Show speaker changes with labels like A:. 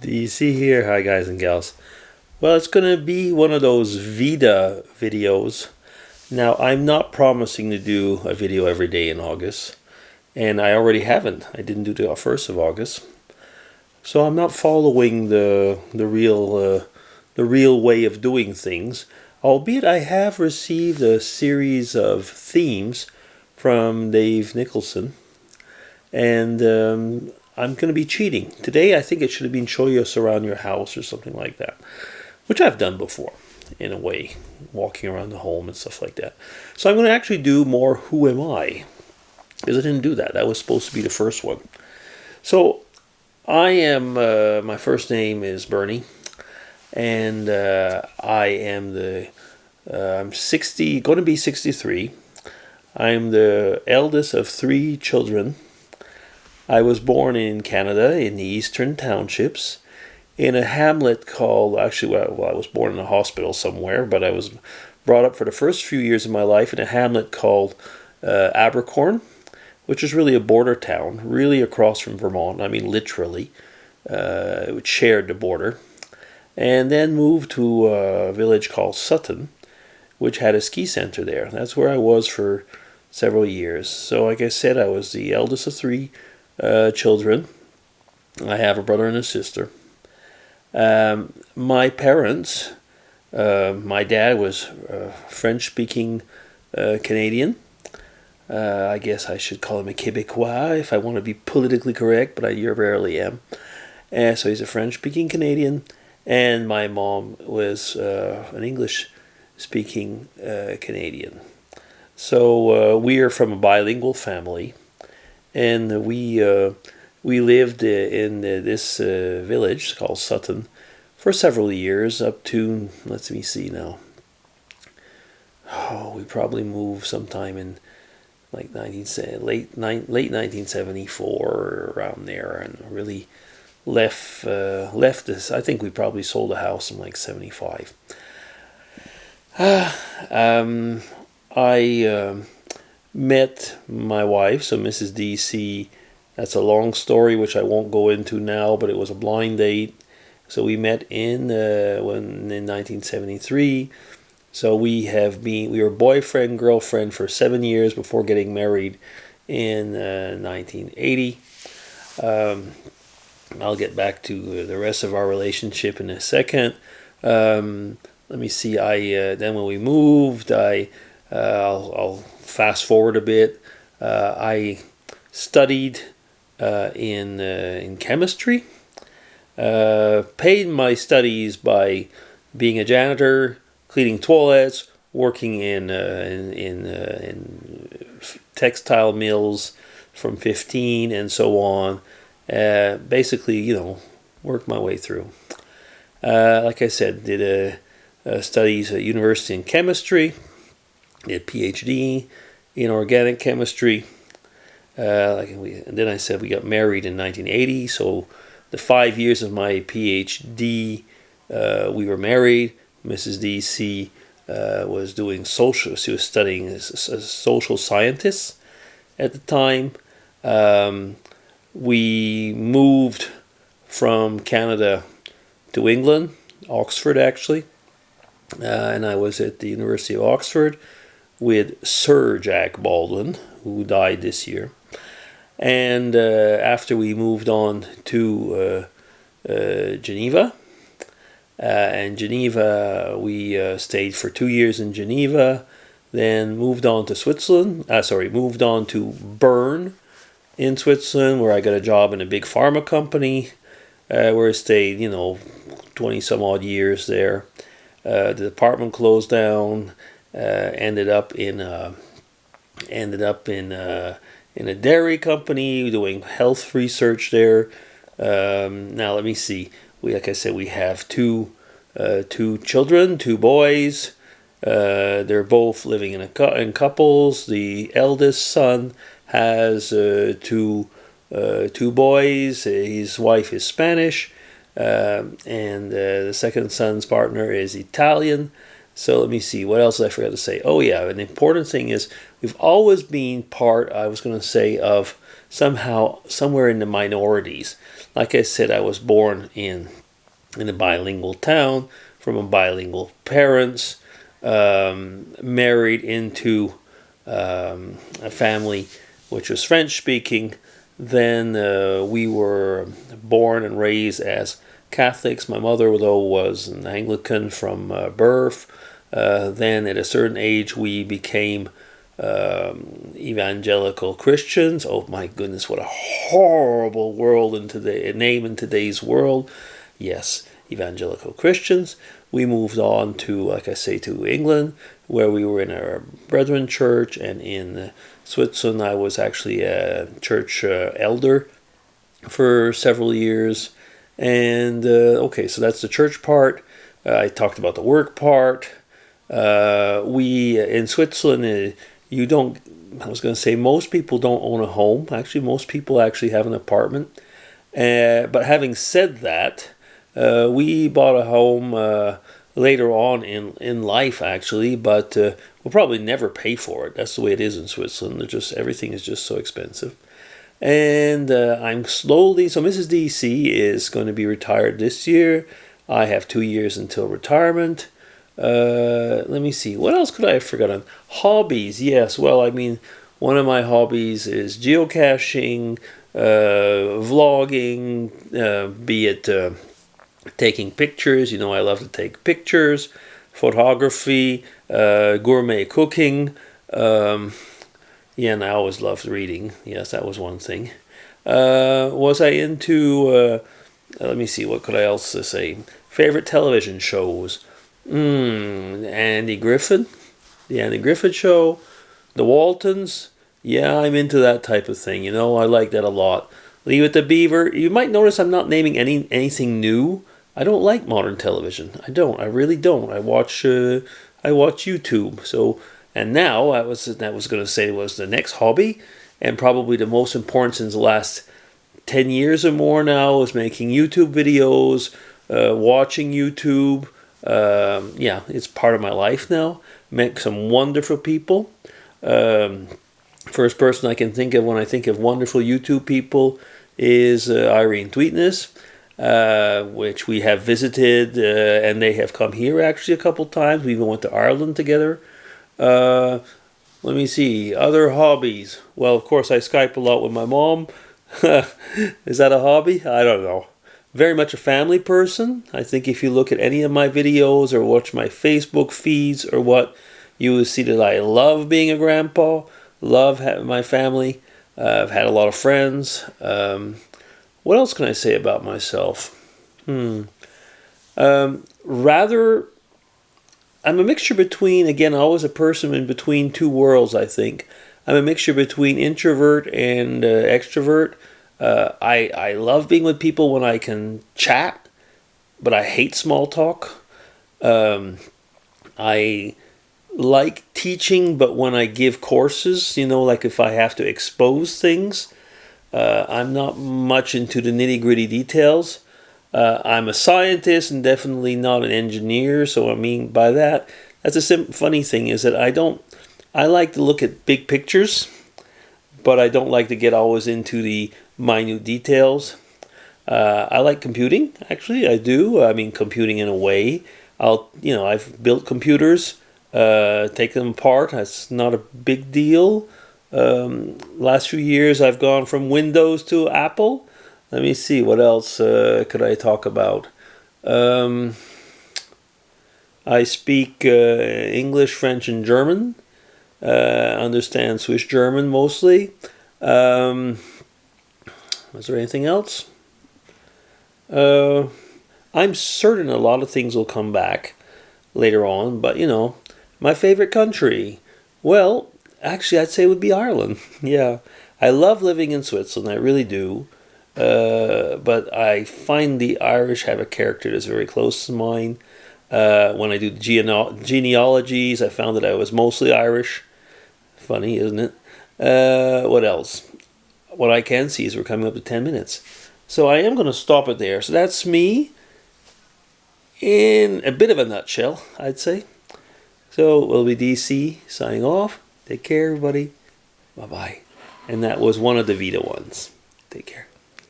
A: DC here. Hi, guys and gals. Well, it's going to be one of those Veda videos. Now, I'm not promising to do a video every day in August, and I already haven't. I didn't do the 1st of August. So I'm not following the real way of doing things, albeit I have received a series of themes from Dave Nicholson, and I'm going to be cheating. Today I think it should have been show us around your house or something like that, which I've done before, in a way, walking around the home and stuff like that. So I'm going to actually do more Who Am I? Because I didn't do that. That was supposed to be the first one. So I am, my first name is Bernie, and I am I'm 60, going to be 63. I'm the eldest of 3 children. I was born in Canada in the Eastern Townships in a hamlet called, actually, well, I was born in a hospital somewhere, but I was brought up for the first few years of my life in a hamlet called Abercorn, which is really a border town, really across from Vermont. I mean, literally. It shared the border. And then moved to a village called Sutton, which had a ski center there. That's where I was for several years. So like I said, I was the eldest of 3 children. I have a brother and a sister. My parents, my dad was French-speaking Canadian. I guess I should call him a Québécois if I want to be politically correct, but I rarely am. So he's a French-speaking Canadian, and my mom was an English-speaking Canadian. So we are from a bilingual family, and we lived in this village called Sutton for several years, up to, let me see now. Oh, we probably moved sometime in like late 1974, around there, and really left this. I think we probably sold a house in like 75. I met my wife, so Mrs. DC. That's a long story which I won't go into now, but it was a blind date. So we met in 1973. So we were boyfriend girlfriend for 7 years before getting married in 1980. I'll get back to the rest of our relationship in a second. Let me see. Then when we moved, I'll fast forward a bit. I studied in chemistry. Paid my studies by being a janitor, cleaning toilets, working in textile mills from 15 and so on. Basically, worked my way through. Like I said, did studies at university in chemistry, did PhD in organic chemistry. And then I said we got married in 1980, so the 5 years of my PhD, we were married. Mrs. DC was doing social. She was studying as a social scientist at the time. We moved from Canada to England, Oxford actually, and I was at the University of Oxford with Sir Jack Baldwin, who died this year. And after we moved on to Geneva, and Geneva, we stayed for 2 years in Geneva, then moved on to moved on to Bern in Switzerland, where I got a job in a big pharma company, where I stayed, 20 some odd years there. The department closed down, ended up in a dairy company doing health research there. Now let me see. Like I said, we have two children, 2 boys. They're both living in couples. The eldest son has two boys. His wife is Spanish, and the second son's partner is Italian. So let me see, what else did I forget to say? Oh yeah, an important thing is we've always been part, I was going to say, of somehow somewhere in the minorities. Like I said, I was born in a bilingual town from a bilingual parents, married into a family which was French speaking. Then we were born and raised as Catholics. My mother, though, was an Anglican from birth. Then at a certain age we became evangelical Christians. Oh my goodness, what a horrible name in today's world. Yes, evangelical Christians. We moved on to, like I say, to England, where we were in our Brethren church, and in Switzerland I was actually a church elder for several years. And okay, so that's the church part. I talked about the work part. We in Switzerland, you don't. I was going to say most people don't own a home. Actually, most people actually have an apartment. But having said that, we bought a home later on in life, actually, but we'll probably never pay for it. That's the way it is in Switzerland. Everything is just so expensive. And I'm slowly, so Mrs. DC is going to be retired this year. I have 2 years until retirement. Let me see, what else could I have forgotten? Hobbies, yes. Well, I mean, one of my hobbies is geocaching, vlogging, be it taking pictures. I love to take pictures, photography, gourmet cooking. Yeah, and I always loved reading. Yes, that was one thing. Was I into, let me see, what could I else say? Favorite television shows? Andy Griffith. The Andy Griffith Show. The Waltons. Yeah, I'm into that type of thing. I like that a lot. Leave It to Beaver. You might notice I'm not naming anything new. I don't like modern television. I don't. I really don't. I watch YouTube. So, and now I was going to say was the next hobby, and probably the most important since the last 10 years or more now, is making YouTube videos, watching YouTube. Yeah, it's part of my life now. Met some wonderful people. First person I can think of when I think of wonderful YouTube people is Irene Tweetness, which we have visited, and they have come here actually a couple times. We even went to Ireland together. Let me see, other hobbies. Well, of course, I Skype a lot with my mom. Is that a hobby? I don't know. Very much a family person. I think if you look at any of my videos or watch my Facebook feeds or what, you will see that I love being a grandpa, love having my family. I've had a lot of friends. What else can I say about myself? Rather, I'm a mixture between, again, always a person in between two worlds, I think. I'm a mixture between introvert and extrovert. I love being with people when I can chat, but I hate small talk. I like teaching, but when I give courses, like if I have to expose things, I'm not much into the nitty-gritty details. I'm a scientist and definitely not an engineer, so I mean by that, that's a funny thing is that I like to look at big pictures, but I don't like to get always into the minute details. I like computing, actually, I do. I mean, computing in a way. I've built computers, take them apart. That's not a big deal. Last few years, I've gone from Windows to Apple. Let me see, what else could I talk about? I speak English, French, and German. Understand Swiss German mostly. Was there anything else? I'm certain a lot of things will come back later on, but my favorite country, well, actually I'd say it would be Ireland. Yeah, I love living in Switzerland, I really do. But I find the Irish have a character that's very close to mine. When I do the genealogies, I found that I was mostly Irish. Funny, isn't it? What else? What I can see is we're coming up to 10 minutes. So I am going to stop it there. So that's me in a bit of a nutshell, I'd say. So we'll be DC signing off. Take care, everybody. Bye-bye. and that was one of the Veda ones. Take care.